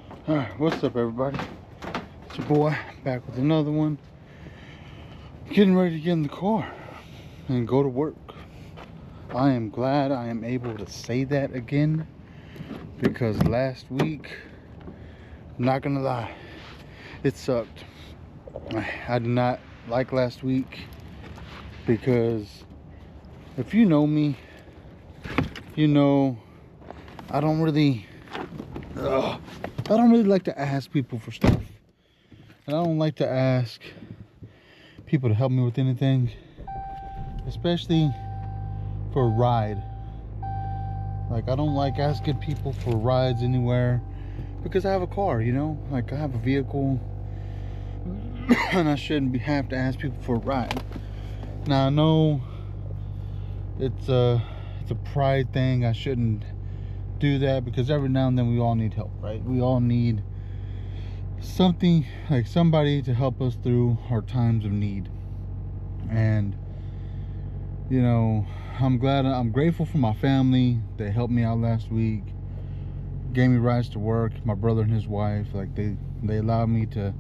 Alright, what's up everybody? It's your boy back with another one. Getting ready to get in the car and go to work. I am glad I am able to say that again, because last week, I'm not gonna lie, it sucked. I did not like last week because if you know me, you know I don't really like to ask people for stuff. And I don't like to ask people to help me with anything, especially for a ride. Like, I don't like asking people for rides anywhere because I have a car, you know? Like, I have a vehicle and I shouldn't have to ask people for a ride. Now, I know it's a pride thing. I shouldn't do that because every now and then we all need help, right? We all need something, like somebody to help us through our times of need. And you know, I'm grateful for my family. They helped me out last week, gave me rides to work. My brother and his wife, like they allowed me to,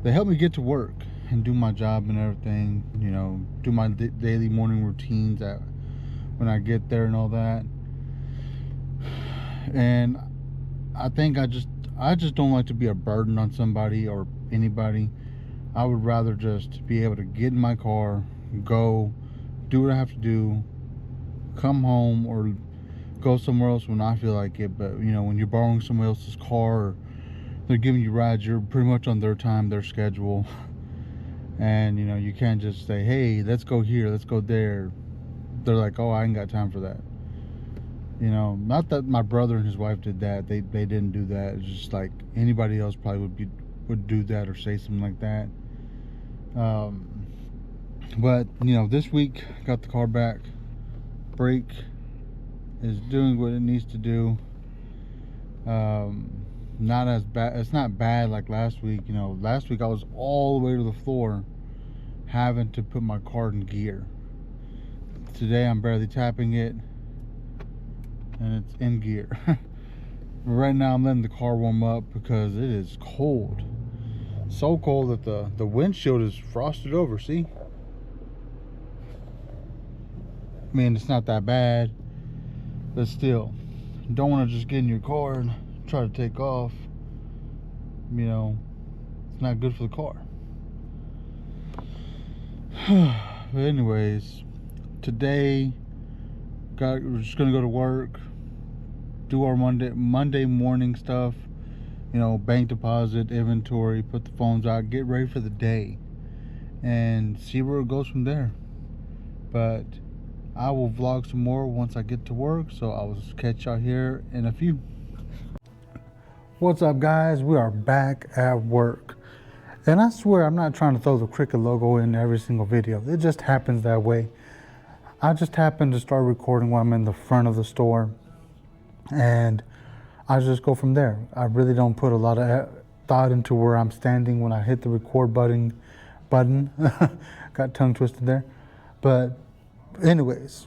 they helped me get to work and do my job and everything, you know, do my daily morning routines when I get there and all that. And I think I just don't like to be a burden on somebody or anybody. I would rather just be able to get in my car, go do what I have to do, come home, or go somewhere else when I feel like it. But you know, when you're borrowing somebody else's car, or they're giving you rides, you're pretty much on their time, their schedule. And you know, you can't just say, hey, let's go here, let's go there. They're like, oh, I ain't got time for that. You know, not that my brother and his wife did that. They didn't do that. It's just like anybody else probably would do that or say something like that. But you know, this week got the car back. Brake is doing what it needs to do. Not as bad. It's not bad like last week. You know, last week I was all the way to the floor, having to put my car in gear. Today I'm barely tapping it, and it's in gear. Right now I'm letting the car warm up because it is cold. So cold that the windshield is frosted over. See? I mean, it's not that bad, but still, you don't want to just get in your car and try to take off. You know, it's not good for the car. But anyways, today we're just gonna go to work, do our Monday morning stuff, you know, bank deposit, inventory, put the phones out, get ready for the day, and see where it goes from there. But I will vlog some more once I get to work, so I will catch y'all here in a few. What's up, guys? We are back at work. And I swear I'm not trying to throw the Cricut logo in every single video. It just happens that way. I just happened to start recording when I'm in the front of the store, and I just go from there. I really don't put a lot of thought into where I'm standing when I hit the record button. Got tongue twisted there. But anyways,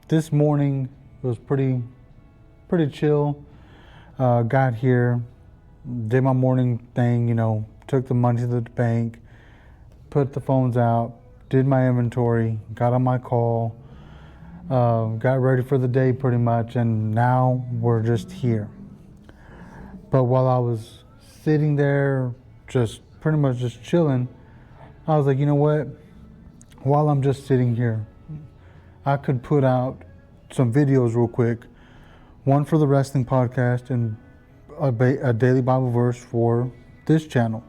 this morning was pretty chill. Got here, did my morning thing, you know, took the money to the bank, put the phones out, did my inventory, got on my call, got ready for the day pretty much, and now we're just here. But while I was sitting there, just pretty much just chilling, I was like, you know what? While I'm just sitting here, I could put out some videos real quick. One for the wrestling podcast and a daily Bible verse for this channel.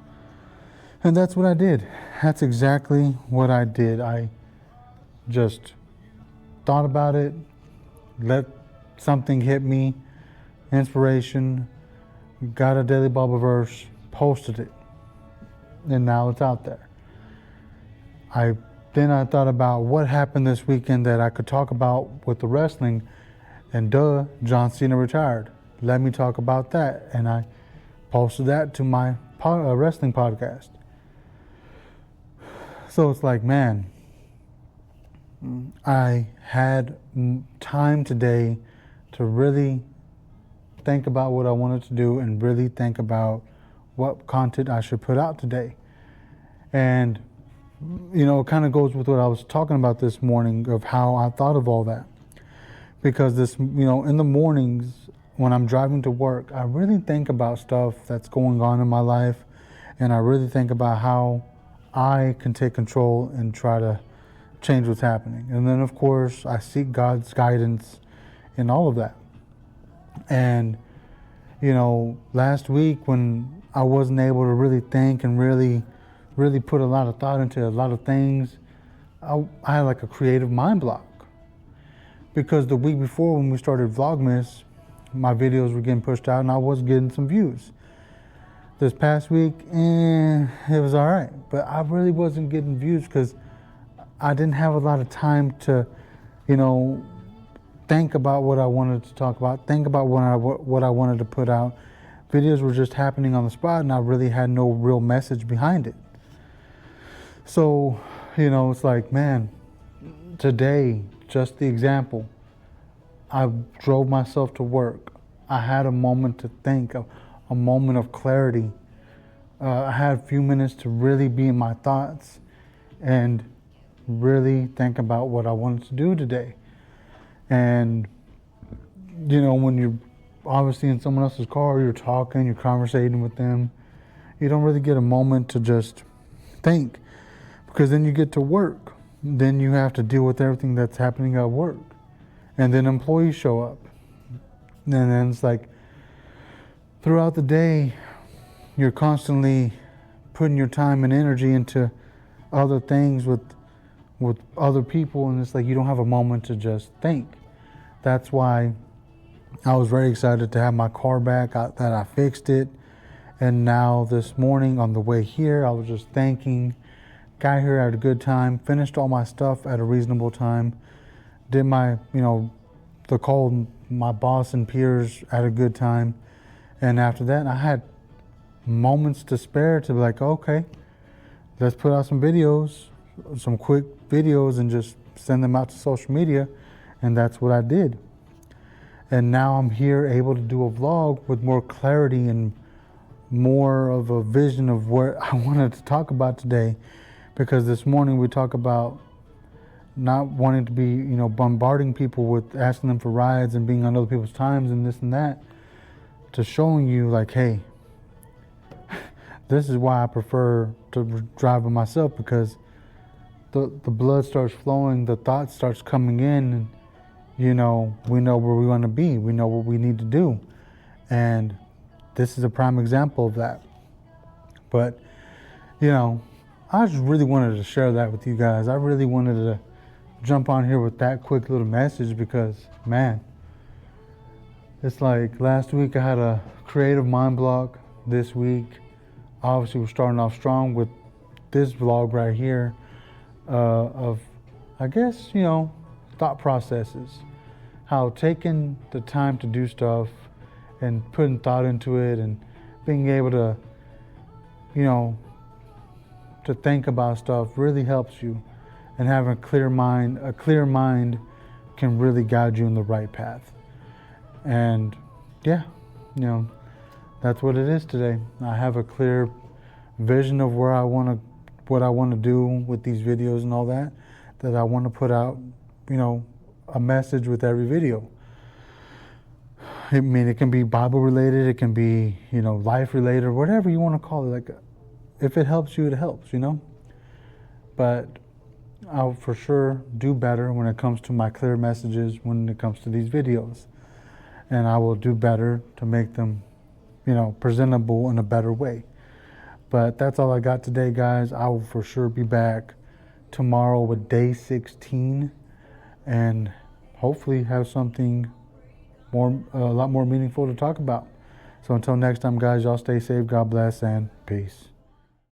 And that's what I did. That's exactly what I did. I just thought about it, let something hit me, inspiration, got a daily Bible verse, posted it, and now it's out there. Then I thought about what happened this weekend that I could talk about with the wrestling, and John Cena retired. Let me talk about that, and I posted that to my wrestling podcast. So it's like, man, I had time today to really think about what I wanted to do and really think about what content I should put out today. And, it kind of goes with what I was talking about this morning of how I thought of all that. Because in the mornings when I'm driving to work, I really think about stuff that's going on in my life. And I really think about how I can take control and try to change what's happening. And then, of course, I seek God's guidance in all of that. And, last week when I wasn't able to really think and really put a lot of thought into a lot of things, I had like a creative mind block. Because the week before when we started Vlogmas, my videos were getting pushed out and I was getting some views. This past week, it was all right. But I really wasn't getting views because I didn't have a lot of time to, think about what I wanted to talk about, think about what I wanted to put out. Videos were just happening on the spot and I really had no real message behind it. So, it's like, man, today, just the example, I drove myself to work. I had a moment to think, a moment of clarity. I had a few minutes to really be in my thoughts and really think about what I wanted to do today. And, when you're obviously in someone else's car, you're talking, you're conversating with them, you don't really get a moment to just think. Because then you get to work. Then you have to deal with everything that's happening at work. And then employees show up. And then it's like, throughout the day, you're constantly putting your time and energy into other things with other people. And it's like, you don't have a moment to just think. That's why I was very excited to have my car back, that I fixed it. And now this morning on the way here, I was just thinking, got here at a good time, finished all my stuff at a reasonable time, did my, the call my boss and peers at a good time. And after that, I had moments to spare to be like, okay, let's put out some videos, some quick videos and just send them out to social media. And that's what I did. And now I'm here able to do a vlog with more clarity and more of a vision of what I wanted to talk about today. Because this morning we talk about not wanting to be, bombarding people with asking them for rides and being on other people's times and this and that, to showing you like, hey, this is why I prefer to drive by myself, because the blood starts flowing, the thought starts coming in, and, we know where we want to be. We know what we need to do. And this is a prime example of that. But, I just really wanted to share that with you guys. I really wanted to jump on here with that quick little message because, man, it's like last week I had a creative mind block. This week, obviously, we're starting off strong with this vlog right here of, I guess, thought processes. How taking the time to do stuff and putting thought into it and being able to, to think about stuff really helps you, and having a clear mind can really guide you in the right path. And yeah, that's what it is today. I have a clear vision of what I want to do with these videos and all that I want to put out, a message with every video. I mean, it can be Bible related, it can be, life related, whatever you want to call it. Like, if it helps you, it helps, But I'll for sure do better when it comes to my clear messages, when it comes to these videos. And I will do better to make them, presentable in a better way. But that's all I got today, guys. I will for sure be back tomorrow with day 16 and hopefully have something a lot more meaningful to talk about. So until next time, guys, y'all stay safe, God bless, and peace.